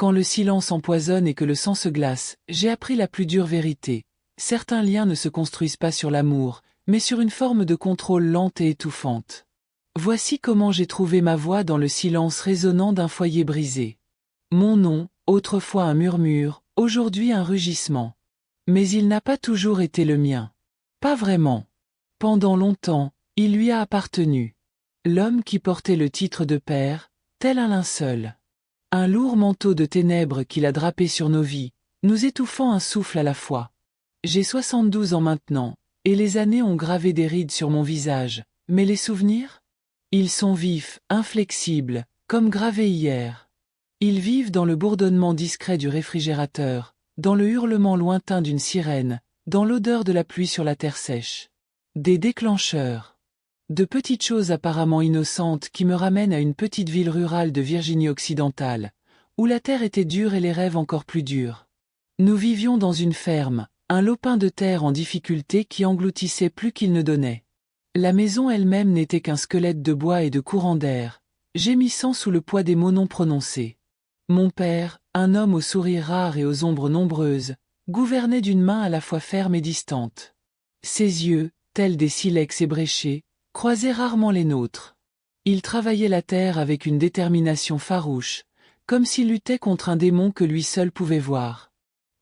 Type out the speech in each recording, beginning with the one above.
Quand le silence empoisonne et que le sang se glace, j'ai appris la plus dure vérité. Certains liens ne se construisent pas sur l'amour, mais sur une forme de contrôle lente et étouffante. Voici comment j'ai trouvé ma voix dans le silence résonnant d'un foyer brisé. Mon nom, autrefois un murmure, aujourd'hui un rugissement. Mais il n'a pas toujours été le mien. Pas vraiment. Pendant longtemps, il lui a appartenu. L'homme qui portait le titre de père, tel un linceul. Un lourd manteau de ténèbres qu'il a drapé sur nos vies, nous étouffant un souffle à la fois. J'ai 72 ans maintenant, et les années ont gravé des rides sur mon visage, mais les souvenirs? Ils sont vifs, inflexibles, comme gravés hier. Ils vivent dans le bourdonnement discret du réfrigérateur, dans le hurlement lointain d'une sirène, dans l'odeur de la pluie sur la terre sèche. Des déclencheurs. De petites choses apparemment innocentes qui me ramènent à une petite ville rurale de Virginie occidentale, où la terre était dure et les rêves encore plus durs. Nous vivions dans une ferme, un lopin de terre en difficulté qui engloutissait plus qu'il ne donnait. La maison elle-même n'était qu'un squelette de bois et de courant d'air, gémissant sous le poids des mots non prononcés. Mon père, un homme au sourire rare et aux ombres nombreuses, gouvernait d'une main à la fois ferme et distante. Ses yeux, tels des silex ébréchés, croisaient rarement les nôtres. Il travaillait la terre avec une détermination farouche, comme s'il luttait contre un démon que lui seul pouvait voir.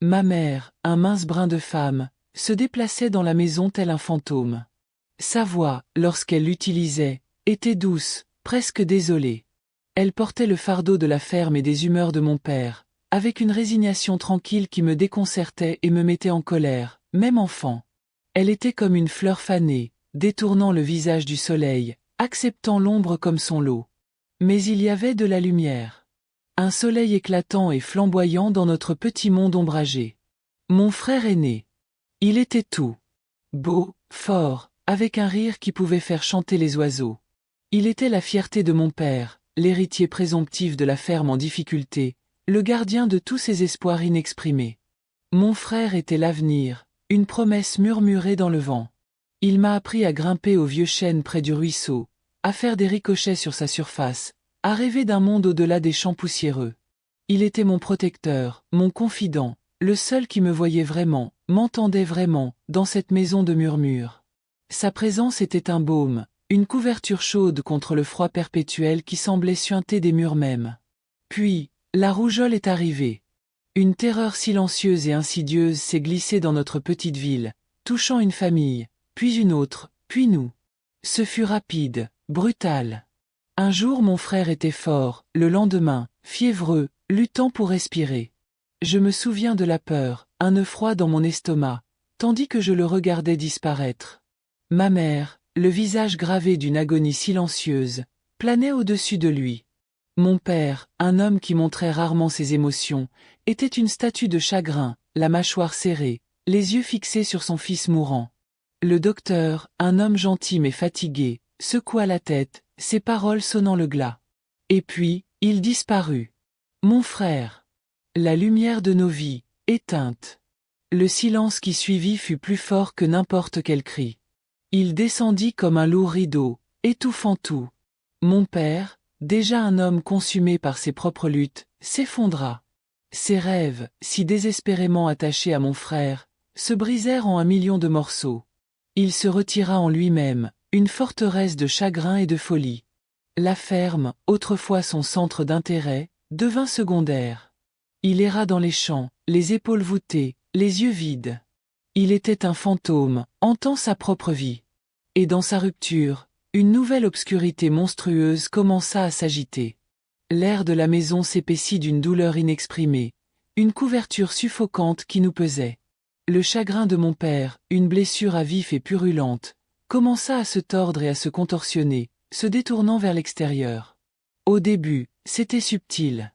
Ma mère, un mince brin de femme, se déplaçait dans la maison tel un fantôme. Sa voix, lorsqu'elle l'utilisait, était douce, presque désolée. Elle portait le fardeau de la ferme et des humeurs de mon père, avec une résignation tranquille qui me déconcertait et me mettait en colère, même enfant. Elle était comme une fleur fanée, détournant le visage du soleil, acceptant l'ombre comme son lot. Mais il y avait de la lumière. Un soleil éclatant et flamboyant dans notre petit monde ombragé. Mon frère aîné. Il était tout. Beau, fort, avec un rire qui pouvait faire chanter les oiseaux. Il était la fierté de mon père, l'héritier présomptif de la ferme en difficulté, le gardien de tous ses espoirs inexprimés. Mon frère était l'avenir, une promesse murmurée dans le vent. Il m'a appris à grimper au vieux chêne près du ruisseau, à faire des ricochets sur sa surface, à rêver d'un monde au-delà des champs poussiéreux. Il était mon protecteur, mon confident, le seul qui me voyait vraiment, m'entendait vraiment, dans cette maison de murmures. Sa présence était un baume, une couverture chaude contre le froid perpétuel qui semblait suinter des murs mêmes. Puis, la rougeole est arrivée. Une terreur silencieuse et insidieuse s'est glissée dans notre petite ville, touchant une famille, puis une autre, puis nous. Ce fut rapide, brutal. Un jour mon frère était fort, le lendemain, fiévreux, luttant pour respirer. Je me souviens de la peur, un nœud froid dans mon estomac, tandis que je le regardais disparaître. Ma mère, le visage gravé d'une agonie silencieuse, planait au-dessus de lui. Mon père, un homme qui montrait rarement ses émotions, était une statue de chagrin, la mâchoire serrée, les yeux fixés sur son fils mourant. Le docteur, un homme gentil mais fatigué, secoua la tête, ses paroles sonnant le glas. Et puis, il disparut. Mon frère. La lumière de nos vies, éteinte. Le silence qui suivit fut plus fort que n'importe quel cri. Il descendit comme un lourd rideau, étouffant tout. Mon père, déjà un homme consumé par ses propres luttes, s'effondra. Ses rêves, si désespérément attachés à mon frère, se brisèrent en 1 million de morceaux. Il se retira en lui-même, une forteresse de chagrin et de folie. La ferme, autrefois son centre d'intérêt, devint secondaire. Il erra dans les champs, les épaules voûtées, les yeux vides. Il était un fantôme, hantant sa propre vie. Et dans sa rupture, une nouvelle obscurité monstrueuse commença à s'agiter. L'air de la maison s'épaissit d'une douleur inexprimée, une couverture suffocante qui nous pesait. Le chagrin de mon père, une blessure à vif et purulente, commença à se tordre et à se contorsionner, se détournant vers l'extérieur. Au début, c'était subtil.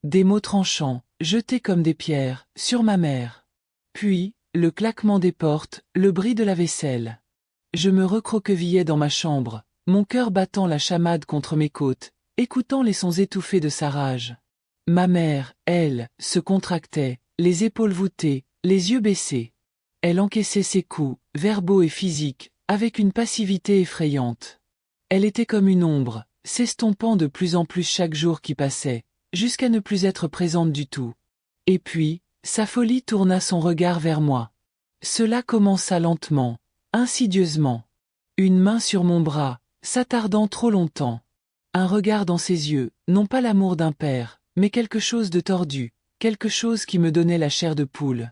Des mots tranchants, jetés comme des pierres, sur ma mère. Puis, le claquement des portes, le bruit de la vaisselle. Je me recroquevillais dans ma chambre, mon cœur battant la chamade contre mes côtes, écoutant les sons étouffés de sa rage. Ma mère, elle, se contractait, les épaules voûtées, les yeux baissés. Elle encaissait ses coups, verbaux et physiques, avec une passivité effrayante. Elle était comme une ombre, s'estompant de plus en plus chaque jour qui passait, jusqu'à ne plus être présente du tout. Et puis, sa folie tourna son regard vers moi. Cela commença lentement, insidieusement. Une main sur mon bras, s'attardant trop longtemps. Un regard dans ses yeux, non pas l'amour d'un père, mais quelque chose de tordu, quelque chose qui me donnait la chair de poule.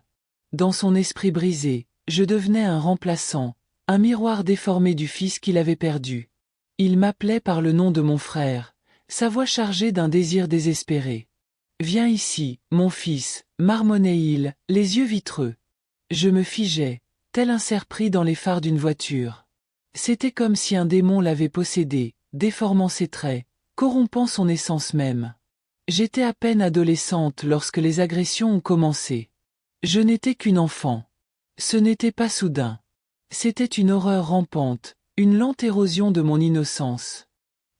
Dans son esprit brisé, je devenais un remplaçant, un miroir déformé du fils qu'il avait perdu. Il m'appelait par le nom de mon frère, sa voix chargée d'un désir désespéré. « Viens ici, mon fils », marmonnait-il, les yeux vitreux. Je me figeais, tel un cerf pris dans les phares d'une voiture. C'était comme si un démon l'avait possédé, déformant ses traits, corrompant son essence même. J'étais à peine adolescente lorsque les agressions ont commencé. Je n'étais qu'une enfant. Ce n'était pas soudain. C'était une horreur rampante, une lente érosion de mon innocence.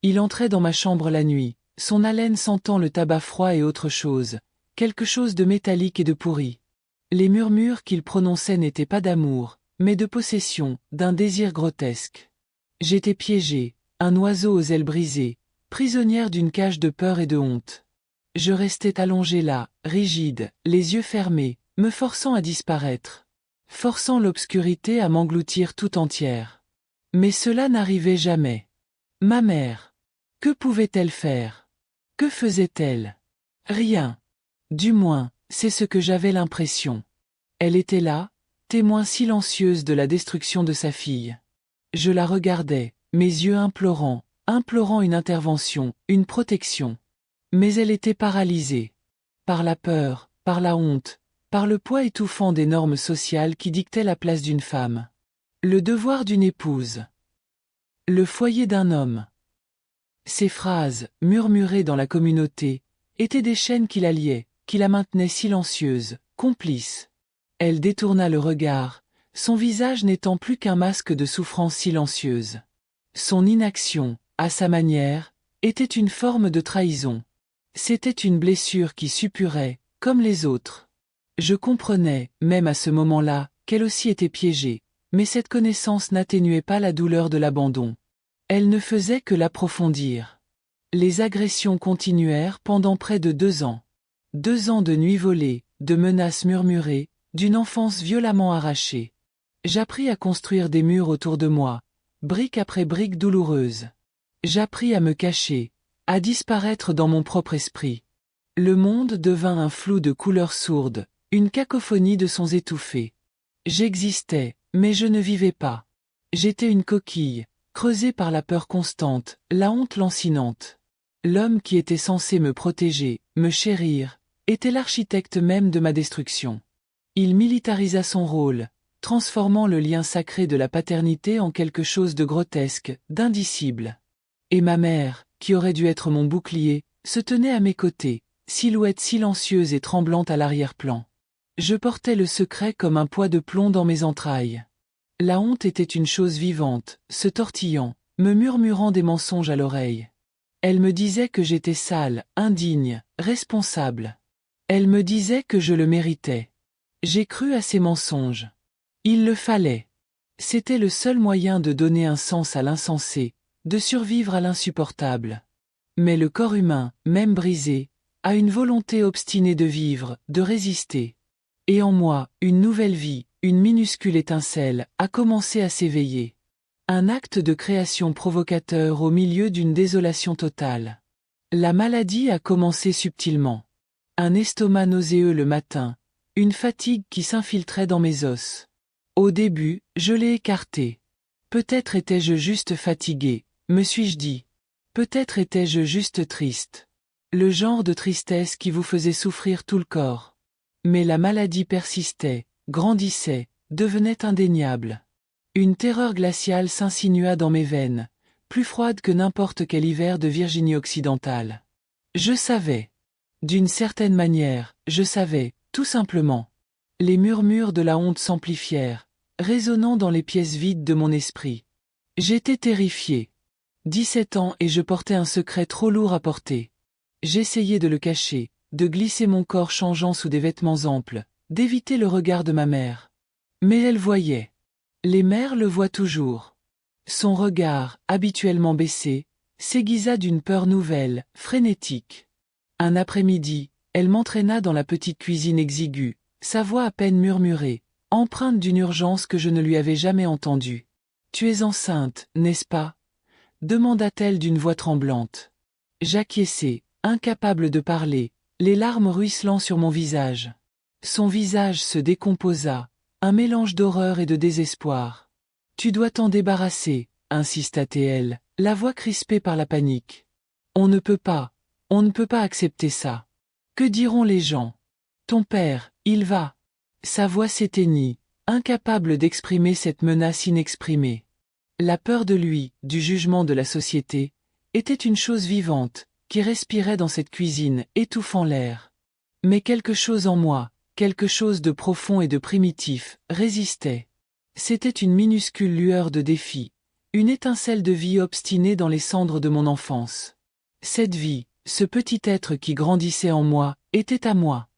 Il entrait dans ma chambre la nuit, son haleine sentant le tabac froid et autre chose, quelque chose de métallique et de pourri. Les murmures qu'il prononçait n'étaient pas d'amour, mais de possession, d'un désir grotesque. J'étais piégée, un oiseau aux ailes brisées, prisonnière d'une cage de peur et de honte. Je restais allongée là, rigide, les yeux fermés, me forçant à disparaître, forçant l'obscurité à m'engloutir tout entière. Mais cela n'arrivait jamais. Ma mère. Que pouvait-elle faire? Que faisait-elle? Rien. Du moins, c'est ce que j'avais l'impression. Elle était là, témoin silencieuse de la destruction de sa fille. Je la regardais, mes yeux implorant une intervention, une protection. Mais elle était paralysée. Par la peur, par la honte, par le poids étouffant des normes sociales qui dictaient la place d'une femme. Le devoir d'une épouse. Le foyer d'un homme. Ces phrases, murmurées dans la communauté, étaient des chaînes qui la liaient, qui la maintenaient silencieuse, complice. Elle détourna le regard, son visage n'étant plus qu'un masque de souffrance silencieuse. Son inaction, à sa manière, était une forme de trahison. C'était une blessure qui suppurait, comme les autres. Je comprenais, même à ce moment-là, qu'elle aussi était piégée, mais cette connaissance n'atténuait pas la douleur de l'abandon. Elle ne faisait que l'approfondir. Les agressions continuèrent pendant près de 2 ans. 2 ans de nuits volées, de menaces murmurées, d'une enfance violemment arrachée. J'appris à construire des murs autour de moi, brique après brique douloureuse. J'appris à me cacher, à disparaître dans mon propre esprit. Le monde devint un flou de couleurs sourdes, une cacophonie de sons étouffés. J'existais, mais je ne vivais pas. J'étais une coquille, creusée par la peur constante, la honte lancinante. L'homme qui était censé me protéger, me chérir, était l'architecte même de ma destruction. Il militarisa son rôle, transformant le lien sacré de la paternité en quelque chose de grotesque, d'indicible. Et ma mère, qui aurait dû être mon bouclier, se tenait à mes côtés, silhouette silencieuse et tremblante à l'arrière-plan. Je portais le secret comme un poids de plomb dans mes entrailles. La honte était une chose vivante, se tortillant, me murmurant des mensonges à l'oreille. Elle me disait que j'étais sale, indigne, responsable. Elle me disait que je le méritais. J'ai cru à ces mensonges. Il le fallait. C'était le seul moyen de donner un sens à l'insensé, de survivre à l'insupportable. Mais le corps humain, même brisé, a une volonté obstinée de vivre, de résister. Et en moi, une nouvelle vie, une minuscule étincelle, a commencé à s'éveiller. Un acte de création provocateur au milieu d'une désolation totale. La maladie a commencé subtilement. Un estomac nauséeux le matin, une fatigue qui s'infiltrait dans mes os. Au début, je l'ai écarté. Peut-être étais-je juste fatigué, me suis-je dit. Peut-être étais-je juste triste. Le genre de tristesse qui vous faisait souffrir tout le corps. Mais la maladie persistait, grandissait, devenait indéniable. Une terreur glaciale s'insinua dans mes veines, plus froide que n'importe quel hiver de Virginie occidentale. Je savais. D'une certaine manière, je savais, tout simplement. Les murmures de la honte s'amplifièrent, résonnant dans les pièces vides de mon esprit. J'étais terrifié. 17 ans et je portais un secret trop lourd à porter. J'essayais de le cacher, de glisser mon corps changeant sous des vêtements amples, d'éviter le regard de ma mère. Mais elle voyait. Les mères le voient toujours. Son regard, habituellement baissé, s'aiguisa d'une peur nouvelle, frénétique. Un après-midi, elle m'entraîna dans la petite cuisine exiguë, sa voix à peine murmurée, empreinte d'une urgence que je ne lui avais jamais entendue. « Tu es enceinte, n'est-ce pas ?» demanda-t-elle d'une voix tremblante. J'acquiesçai, incapable de parler, les larmes ruisselant sur mon visage. Son visage se décomposa, un mélange d'horreur et de désespoir. « Tu dois t'en débarrasser, insista-t-elle, la voix crispée par la panique. On ne peut pas accepter ça. Que diront les gens? Ton père, il va. » Sa voix s'éteignit, incapable d'exprimer cette menace inexprimée. La peur de lui, du jugement de la société, était une chose vivante, qui respirait dans cette cuisine, étouffant l'air. Mais quelque chose en moi, quelque chose de profond et de primitif, résistait. C'était une minuscule lueur de défi, une étincelle de vie obstinée dans les cendres de mon enfance. Cette vie, ce petit être qui grandissait en moi, était à moi.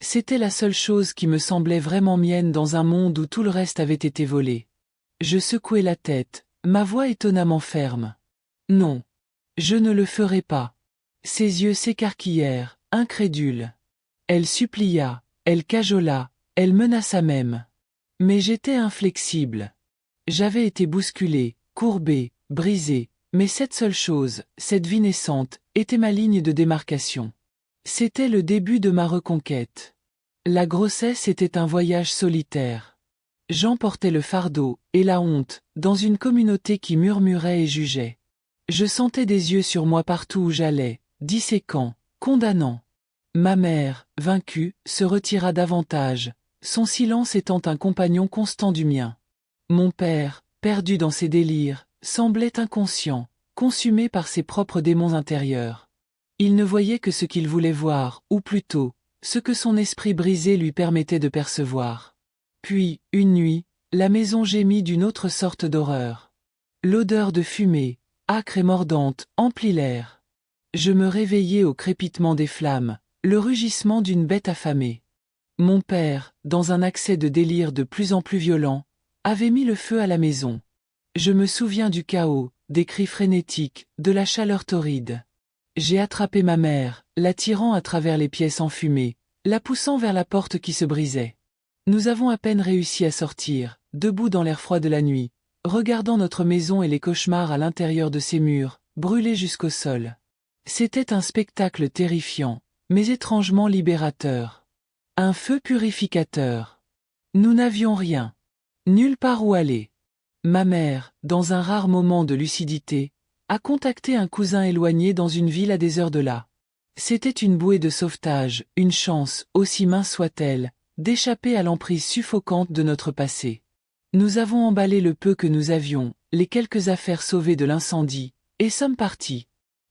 C'était la seule chose qui me semblait vraiment mienne dans un monde où tout le reste avait été volé. Je secouai la tête, ma voix étonnamment ferme. Non. Je ne le ferai pas. Ses yeux s'écarquillèrent, incrédules. Elle supplia, elle cajola, elle menaça même. Mais j'étais inflexible. J'avais été bousculé, courbé, brisé, mais cette seule chose, cette vie naissante, était ma ligne de démarcation. C'était le début de ma reconquête. La grossesse était un voyage solitaire. J'emportais le fardeau, et la honte, dans une communauté qui murmurait et jugeait. Je sentais des yeux sur moi partout où j'allais, disséquant, condamnant. Ma mère, vaincue, se retira davantage, son silence étant un compagnon constant du mien. Mon père, perdu dans ses délires, semblait inconscient, consumé par ses propres démons intérieurs. Il ne voyait que ce qu'il voulait voir, ou plutôt, ce que son esprit brisé lui permettait de percevoir. Puis, une nuit, la maison gémit d'une autre sorte d'horreur. L'odeur de fumée, âcre et mordante, emplit l'air. Je me réveillai au crépitement des flammes, le rugissement d'une bête affamée. Mon père, dans un accès de délire de plus en plus violent, avait mis le feu à la maison. Je me souviens du chaos, des cris frénétiques, de la chaleur torride. J'ai attrapé ma mère, la tirant à travers les pièces enfumées, la poussant vers la porte qui se brisait. Nous avons à peine réussi à sortir, debout dans l'air froid de la nuit, regardant notre maison et les cauchemars à l'intérieur de ses murs, brûlés jusqu'au sol. C'était un spectacle terrifiant, mais étrangement libérateur. Un feu purificateur. Nous n'avions rien. Nulle part où aller. Ma mère, dans un rare moment de lucidité, a contacté un cousin éloigné dans une ville à des heures de là. C'était une bouée de sauvetage, une chance, aussi mince soit-elle, d'échapper à l'emprise suffocante de notre passé. Nous avons emballé le peu que nous avions, les quelques affaires sauvées de l'incendie, et sommes partis.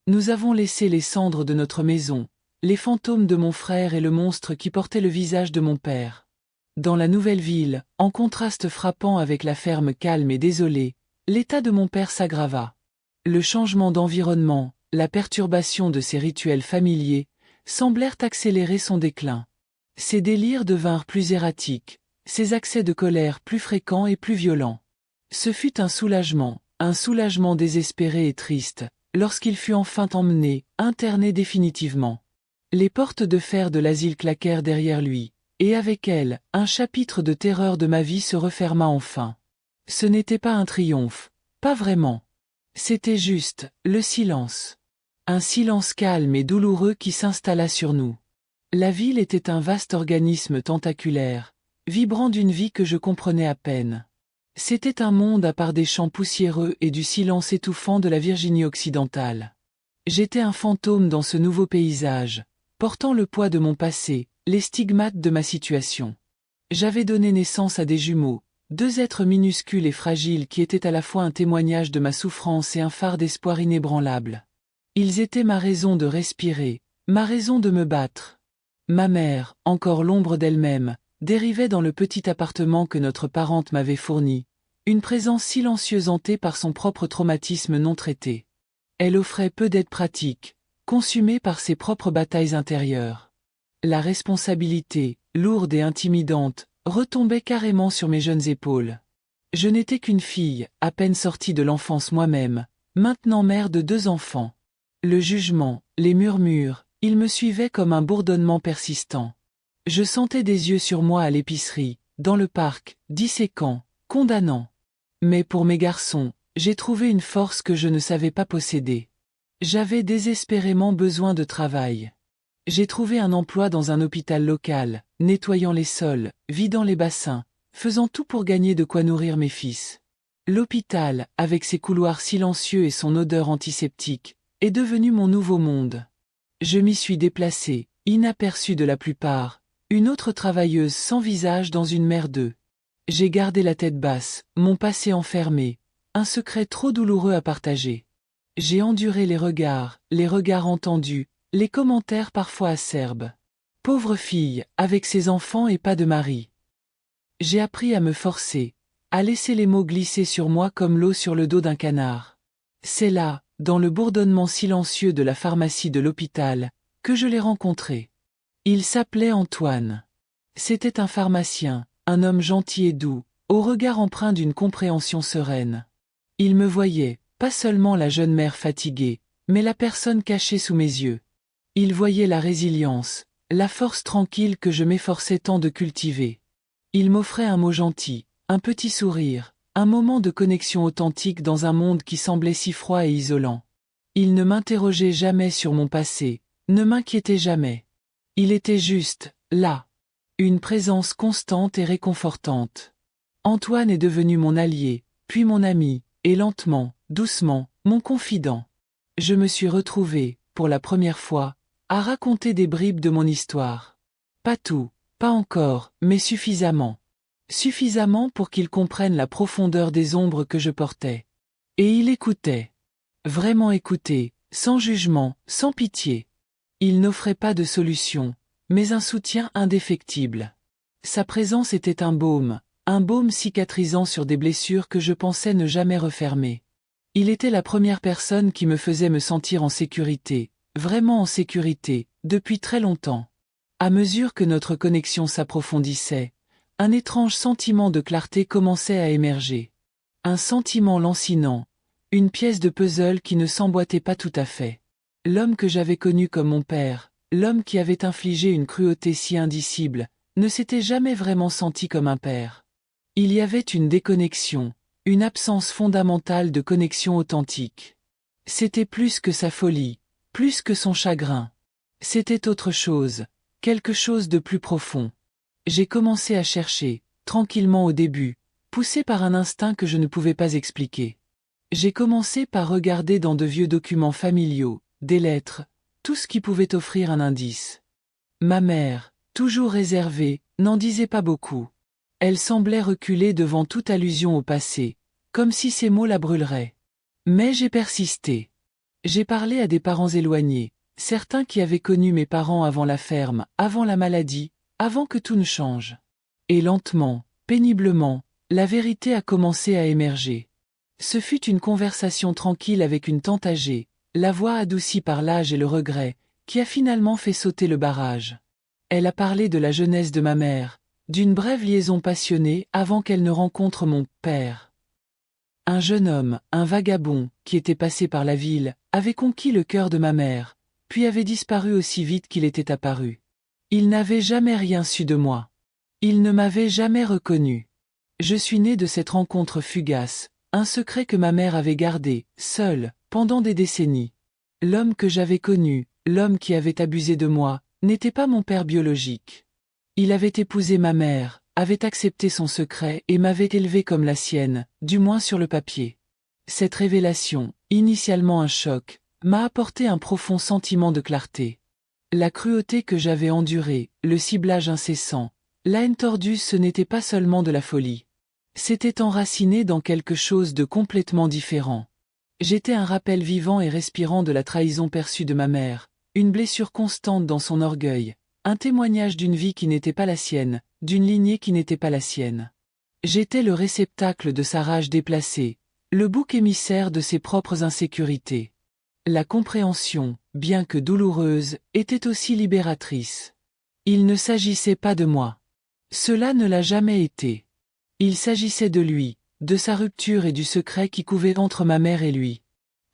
Nous avons laissé les cendres de notre maison, les fantômes de mon frère et le monstre qui portait le visage de mon père. Dans la nouvelle ville, en contraste frappant avec la ferme calme et désolée, l'état de mon père s'aggrava. Le changement d'environnement, la perturbation de ses rituels familiers, semblèrent accélérer son déclin. Ses délires devinrent plus erratiques, ses accès de colère plus fréquents et plus violents. Ce fut un soulagement désespéré et triste, lorsqu'il fut enfin emmené, interné définitivement. Les portes de fer de l'asile claquèrent derrière lui, et avec elles, un chapitre de terreur de ma vie se referma enfin. Ce n'était pas un triomphe, pas vraiment. C'était juste, le silence. Un silence calme et douloureux qui s'installa sur nous. La ville était un vaste organisme tentaculaire, vibrant d'une vie que je comprenais à peine. C'était un monde à part des champs poussiéreux et du silence étouffant de la Virginie occidentale. J'étais un fantôme dans ce nouveau paysage, portant le poids de mon passé, les stigmates de ma situation. J'avais donné naissance à des jumeaux, deux êtres minuscules et fragiles qui étaient à la fois un témoignage de ma souffrance et un phare d'espoir inébranlable. Ils étaient ma raison de respirer, ma raison de me battre. Ma mère, encore l'ombre d'elle-même, dérivait dans le petit appartement que notre parente m'avait fourni, une présence silencieuse hantée par son propre traumatisme non traité. Elle offrait peu d'aide pratique, consumée par ses propres batailles intérieures. La responsabilité, lourde et intimidante, retombait carrément sur mes jeunes épaules. Je n'étais qu'une fille, à peine sortie de l'enfance moi-même, maintenant mère de 2 enfants. Le jugement, les murmures, il me suivait comme un bourdonnement persistant. Je sentais des yeux sur moi à l'épicerie, dans le parc, disséquant, condamnant. Mais pour mes garçons, j'ai trouvé une force que je ne savais pas posséder. J'avais désespérément besoin de travail. J'ai trouvé un emploi dans un hôpital local, nettoyant les sols, vidant les bassins, faisant tout pour gagner de quoi nourrir mes fils. L'hôpital, avec ses couloirs silencieux et son odeur antiseptique, est devenu mon nouveau monde. Je m'y suis déplacée, inaperçue de la plupart, une autre travailleuse sans visage dans une mer d'œufs. J'ai gardé la tête basse, mon passé enfermé, un secret trop douloureux à partager. J'ai enduré les regards entendus, les commentaires parfois acerbes. Pauvre fille, avec ses enfants et pas de mari. J'ai appris à me forcer, à laisser les mots glisser sur moi comme l'eau sur le dos d'un canard. C'est là, dans le bourdonnement silencieux de la pharmacie de l'hôpital, que je l'ai rencontré. Il s'appelait Antoine. C'était un pharmacien, un homme gentil et doux, au regard empreint d'une compréhension sereine. Il me voyait, pas seulement la jeune mère fatiguée, mais la personne cachée sous mes yeux. Il voyait la résilience, la force tranquille que je m'efforçais tant de cultiver. Il m'offrait un mot gentil, un petit sourire, un moment de connexion authentique dans un monde qui semblait si froid et isolant. Il ne m'interrogeait jamais sur mon passé, ne m'inquiétait jamais. Il était juste, là. Une présence constante et réconfortante. Antoine est devenu mon allié, puis mon ami, et lentement, doucement, mon confident. Je me suis retrouvée, pour la première fois, à raconter des bribes de mon histoire. Pas tout, pas encore, mais suffisamment. Suffisamment pour qu'il comprenne la profondeur des ombres que je portais. Et il écoutait. Vraiment écouté, sans jugement, sans pitié. Il n'offrait pas de solution, mais un soutien indéfectible. Sa présence était un baume cicatrisant sur des blessures que je pensais ne jamais refermer. Il était la première personne qui me faisait me sentir en sécurité, vraiment en sécurité, depuis très longtemps. À mesure que notre connexion s'approfondissait, un étrange sentiment de clarté commençait à émerger. Un sentiment lancinant, une pièce de puzzle qui ne s'emboîtait pas tout à fait. L'homme que j'avais connu comme mon père, l'homme qui avait infligé une cruauté si indicible, ne s'était jamais vraiment senti comme un père. Il y avait une déconnexion, une absence fondamentale de connexion authentique. C'était plus que sa folie, plus que son chagrin. C'était autre chose, quelque chose de plus profond. J'ai commencé à chercher, tranquillement au début, poussé par un instinct que je ne pouvais pas expliquer. J'ai commencé par regarder dans de vieux documents familiaux, des lettres, tout ce qui pouvait offrir un indice. Ma mère, toujours réservée, n'en disait pas beaucoup. Elle semblait reculer devant toute allusion au passé, comme si ces mots la brûleraient. Mais j'ai persisté. J'ai parlé à des parents éloignés, certains qui avaient connu mes parents avant la ferme, avant la maladie, avant que tout ne change. Et lentement, péniblement, la vérité a commencé à émerger. Ce fut une conversation tranquille avec une tante âgée, la voix adoucie par l'âge et le regret, qui a finalement fait sauter le barrage. Elle a parlé de la jeunesse de ma mère, d'une brève liaison passionnée avant qu'elle ne rencontre mon père. Un jeune homme, un vagabond, qui était passé par la ville, avait conquis le cœur de ma mère, puis avait disparu aussi vite qu'il était apparu. Il n'avait jamais rien su de moi. Il ne m'avait jamais reconnu. Je suis né de cette rencontre fugace, un secret que ma mère avait gardé, seule, pendant des décennies. L'homme que j'avais connu, l'homme qui avait abusé de moi, n'était pas mon père biologique. Il avait épousé ma mère, avait accepté son secret et m'avait élevé comme la sienne, du moins sur le papier. Cette révélation, initialement un choc, m'a apporté un profond sentiment de clarté. La cruauté que j'avais endurée, le ciblage incessant, la haine tordue, ce n'était pas seulement de la folie. C'était enraciné dans quelque chose de complètement différent. J'étais un rappel vivant et respirant de la trahison perçue de ma mère, une blessure constante dans son orgueil, un témoignage d'une vie qui n'était pas la sienne, d'une lignée qui n'était pas la sienne. J'étais le réceptacle de sa rage déplacée, le bouc émissaire de ses propres insécurités. La compréhension, bien que douloureuse, était aussi libératrice. Il ne s'agissait pas de moi. Cela ne l'a jamais été. Il s'agissait de lui, de sa rupture et du secret qui couvait entre ma mère et lui.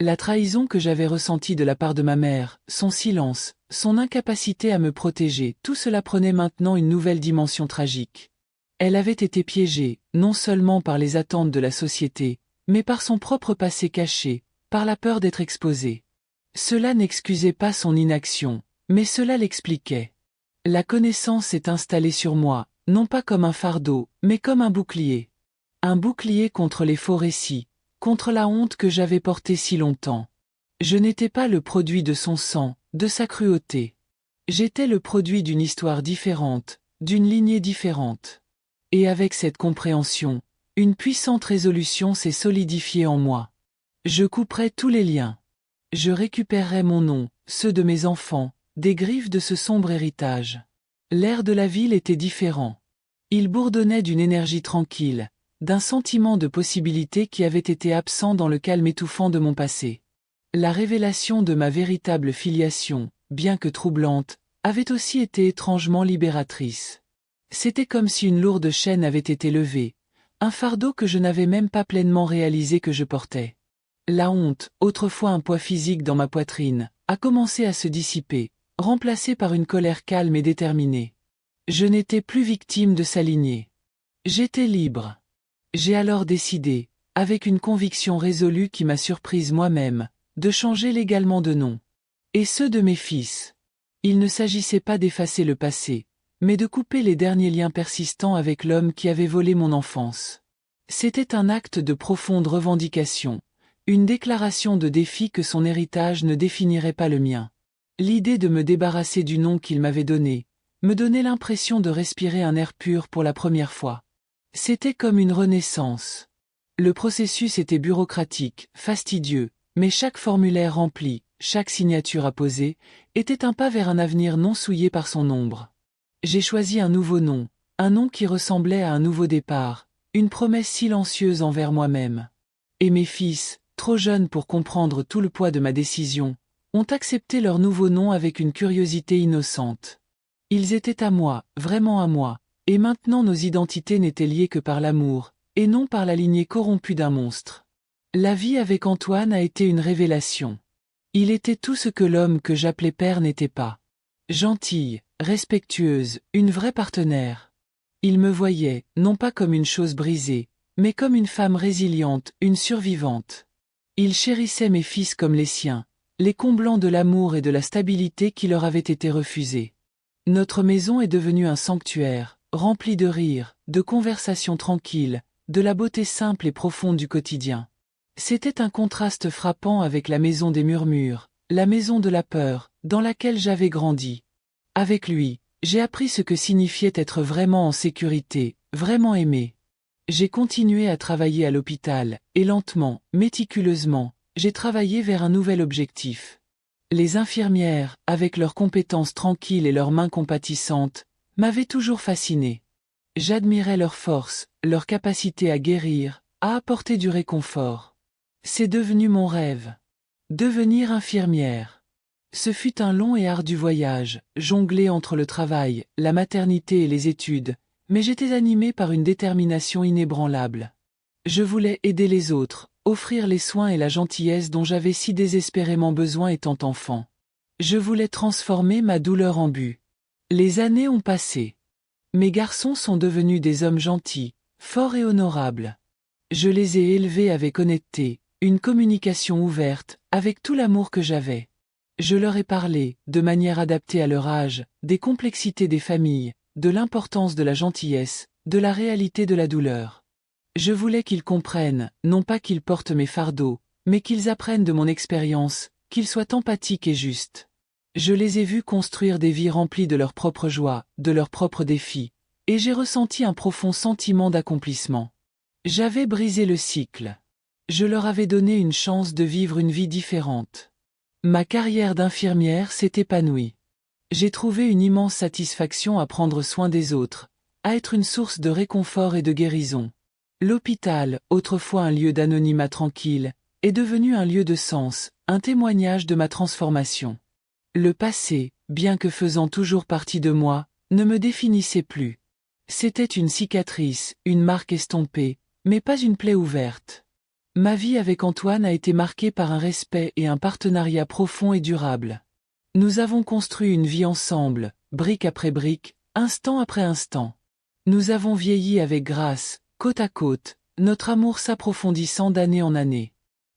La trahison que j'avais ressentie de la part de ma mère, son silence, son incapacité à me protéger, tout cela prenait maintenant une nouvelle dimension tragique. Elle avait été piégée, non seulement par les attentes de la société, mais par son propre passé caché, par la peur d'être exposée. Cela n'excusait pas son inaction, mais cela l'expliquait. La connaissance s'est installée sur moi, non pas comme un fardeau, mais comme un bouclier. Un bouclier contre les faux récits, contre la honte que j'avais portée si longtemps. Je n'étais pas le produit de son sang, de sa cruauté. J'étais le produit d'une histoire différente, d'une lignée différente. Et avec cette compréhension, une puissante résolution s'est solidifiée en moi. Je couperai tous les liens. Je récupérerai mon nom, ceux de mes enfants, des griffes de ce sombre héritage. L'air de la ville était différent. Il bourdonnait d'une énergie tranquille, d'un sentiment de possibilité qui avait été absent dans le calme étouffant de mon passé. La révélation de ma véritable filiation, bien que troublante, avait aussi été étrangement libératrice. C'était comme si une lourde chaîne avait été levée, un fardeau que je n'avais même pas pleinement réalisé que je portais. La honte, autrefois un poids physique dans ma poitrine, a commencé à se dissiper, remplacée par une colère calme et déterminée. Je n'étais plus victime de sa lignée. J'étais libre. J'ai alors décidé, avec une conviction résolue qui m'a surprise moi-même, de changer légalement de nom. Et ceux de mes fils. Il ne s'agissait pas d'effacer le passé, mais de couper les derniers liens persistants avec l'homme qui avait volé mon enfance. C'était un acte de profonde revendication, une déclaration de défi que son héritage ne définirait pas le mien. L'idée de me débarrasser du nom qu'il m'avait donné, me donnait l'impression de respirer un air pur pour la première fois. C'était comme une renaissance. Le processus était bureaucratique, fastidieux, mais chaque formulaire rempli, chaque signature apposée, était un pas vers un avenir non souillé par son ombre. J'ai choisi un nouveau nom, un nom qui ressemblait à un nouveau départ, une promesse silencieuse envers moi-même. Et mes fils, trop jeunes pour comprendre tout le poids de ma décision, ont accepté leur nouveau nom avec une curiosité innocente. Ils étaient à moi, vraiment à moi, et maintenant nos identités n'étaient liées que par l'amour, et non par la lignée corrompue d'un monstre. La vie avec Antoine a été une révélation. Il était tout ce que l'homme que j'appelais père n'était pas. Gentille, respectueuse, une vraie partenaire. Il me voyait, non pas comme une chose brisée, mais comme une femme résiliente, une survivante. Il chérissait mes fils comme les siens, les comblant de l'amour et de la stabilité qui leur avaient été refusés. Notre maison est devenue un sanctuaire, rempli de rires, de conversations tranquilles, de la beauté simple et profonde du quotidien. C'était un contraste frappant avec la maison des murmures, la maison de la peur, dans laquelle j'avais grandi. Avec lui, j'ai appris ce que signifiait être vraiment en sécurité, vraiment aimé. J'ai continué à travailler à l'hôpital, et lentement, méticuleusement, j'ai travaillé vers un nouvel objectif. Les infirmières, avec leurs compétences tranquilles et leurs mains compatissantes, m'avaient toujours fasciné. J'admirais leur force, leur capacité à guérir, à apporter du réconfort. C'est devenu mon rêve. Devenir infirmière. Ce fut un long et ardu voyage, jonglé entre le travail, la maternité et les études, mais j'étais animé par une détermination inébranlable. Je voulais aider les autres, offrir les soins et la gentillesse dont j'avais si désespérément besoin étant enfant. Je voulais transformer ma douleur en but. Les années ont passé. Mes garçons sont devenus des hommes gentils, forts et honorables. Je les ai élevés avec honnêteté, une communication ouverte, avec tout l'amour que j'avais. Je leur ai parlé, de manière adaptée à leur âge, des complexités des familles, de l'importance de la gentillesse, de la réalité de la douleur. Je voulais qu'ils comprennent, non pas qu'ils portent mes fardeaux, mais qu'ils apprennent de mon expérience, qu'ils soient empathiques et justes. Je les ai vus construire des vies remplies de leurs propres joies, de leurs propres défis, et j'ai ressenti un profond sentiment d'accomplissement. J'avais brisé le cycle. Je leur avais donné une chance de vivre une vie différente. Ma carrière d'infirmière s'est épanouie. J'ai trouvé une immense satisfaction à prendre soin des autres, à être une source de réconfort et de guérison. L'hôpital, autrefois un lieu d'anonymat tranquille, est devenu un lieu de sens, un témoignage de ma transformation. Le passé, bien que faisant toujours partie de moi, ne me définissait plus. C'était une cicatrice, une marque estompée, mais pas une plaie ouverte. Ma vie avec Antoine a été marquée par un respect et un partenariat profond et durable. Nous avons construit une vie ensemble, brique après brique, instant après instant. Nous avons vieilli avec grâce, côte à côte, notre amour s'approfondissant d'année en année.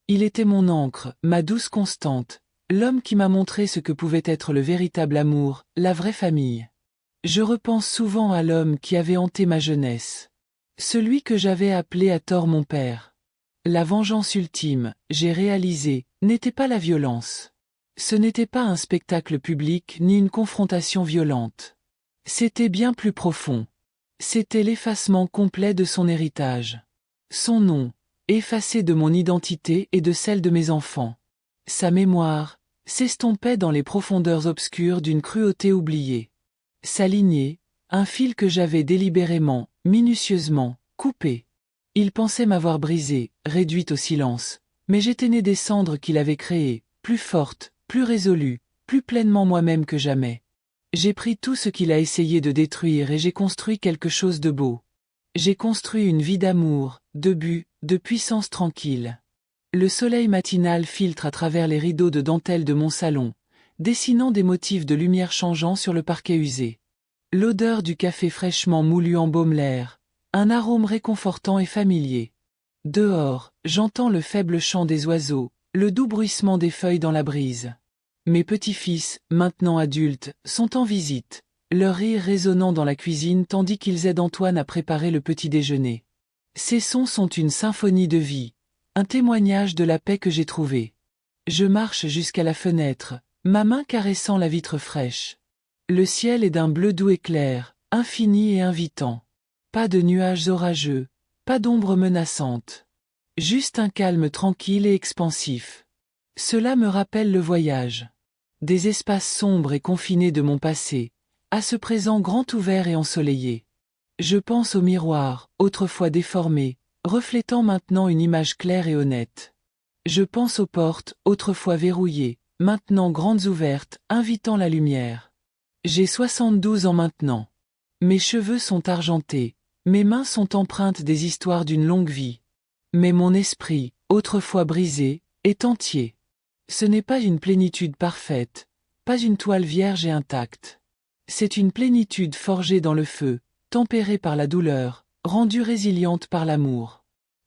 Il était mon ancre, ma douce constante, l'homme qui m'a montré ce que pouvait être le véritable amour, la vraie famille. Je repense souvent à l'homme qui avait hanté ma jeunesse. Celui que j'avais appelé à tort mon père. La vengeance ultime, j'ai réalisé, n'était pas la violence. Ce n'était pas un spectacle public ni une confrontation violente. C'était bien plus profond. C'était l'effacement complet de son héritage. Son nom, effacé de mon identité et de celle de mes enfants. Sa mémoire, s'estompait dans les profondeurs obscures d'une cruauté oubliée. Sa lignée, un fil que j'avais délibérément, minutieusement, coupé. Il pensait m'avoir brisée, réduite au silence, mais j'étais née des cendres qu'il avait créées, plus forte, plus résolue, plus pleinement moi-même que jamais. J'ai pris tout ce qu'il a essayé de détruire et j'ai construit quelque chose de beau. J'ai construit une vie d'amour, de but, de puissance tranquille. Le soleil matinal filtre à travers les rideaux de dentelle de mon salon, dessinant des motifs de lumière changeants sur le parquet usé. L'odeur du café fraîchement moulu embaume l'air, un arôme réconfortant et familier. Dehors, j'entends le faible chant des oiseaux, le doux bruissement des feuilles dans la brise. Mes petits-fils, maintenant adultes, sont en visite, leur rire résonnant dans la cuisine tandis qu'ils aident Antoine à préparer le petit déjeuner. Ces sons sont une symphonie de vie, un témoignage de la paix que j'ai trouvée. Je marche jusqu'à la fenêtre, ma main caressant la vitre fraîche. Le ciel est d'un bleu doux et clair, infini et invitant. Pas de nuages orageux, pas d'ombre menaçante. Juste un calme tranquille et expansif. Cela me rappelle le voyage. Des espaces sombres et confinés de mon passé, à ce présent grand ouvert et ensoleillé. Je pense au miroir, autrefois déformé, reflétant maintenant une image claire et honnête. Je pense aux portes, autrefois verrouillées, maintenant grandes ouvertes, invitant la lumière. J'ai 72 ans maintenant. Mes cheveux sont argentés, mes mains sont empreintes des histoires d'une longue vie. Mais mon esprit, autrefois brisé, est entier. Ce n'est pas une plénitude parfaite, pas une toile vierge et intacte. C'est une plénitude forgée dans le feu, tempérée par la douleur, rendue résiliente par l'amour.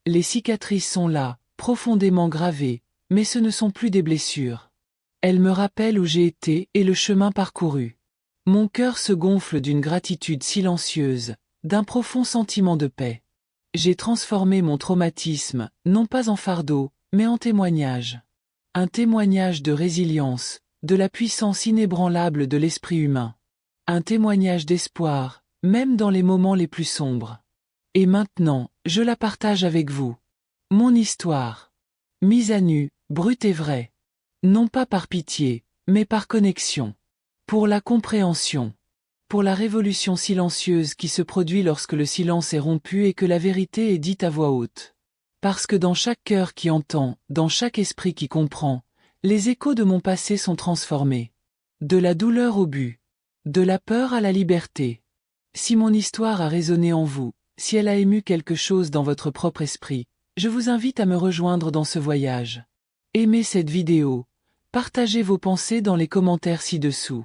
Les cicatrices sont là, profondément gravées, mais ce ne sont plus des blessures. Elles me rappellent où j'ai été et le chemin parcouru. Mon cœur se gonfle d'une gratitude silencieuse, d'un profond sentiment de paix. J'ai transformé mon traumatisme, non pas en fardeau, mais en témoignage. Un témoignage de résilience, de la puissance inébranlable de l'esprit humain. Un témoignage d'espoir, même dans les moments les plus sombres. Et maintenant, je la partage avec vous. Mon histoire. Mise à nu, brute et vraie. Non pas par pitié, mais par connexion. Pour la compréhension. Pour la révolution silencieuse qui se produit lorsque le silence est rompu et que la vérité est dite à voix haute. Parce que dans chaque cœur qui entend, dans chaque esprit qui comprend, les échos de mon passé sont transformés. De la douleur au but. De la peur à la liberté. Si mon histoire a résonné en vous, si elle a ému quelque chose dans votre propre esprit, je vous invite à me rejoindre dans ce voyage. Aimez cette vidéo. Partagez vos pensées dans les commentaires ci-dessous.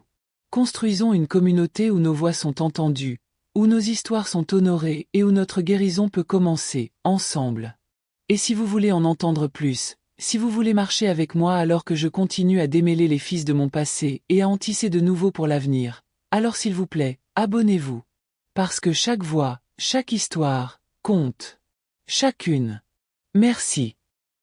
Construisons une communauté où nos voix sont entendues, où nos histoires sont honorées et où notre guérison peut commencer, ensemble. Et si vous voulez en entendre plus, si vous voulez marcher avec moi alors que je continue à démêler les fils de mon passé et à en tisser de nouveaux pour l'avenir, alors s'il vous plaît, abonnez-vous. Parce que chaque voix, chaque histoire, compte. Chacune. Merci.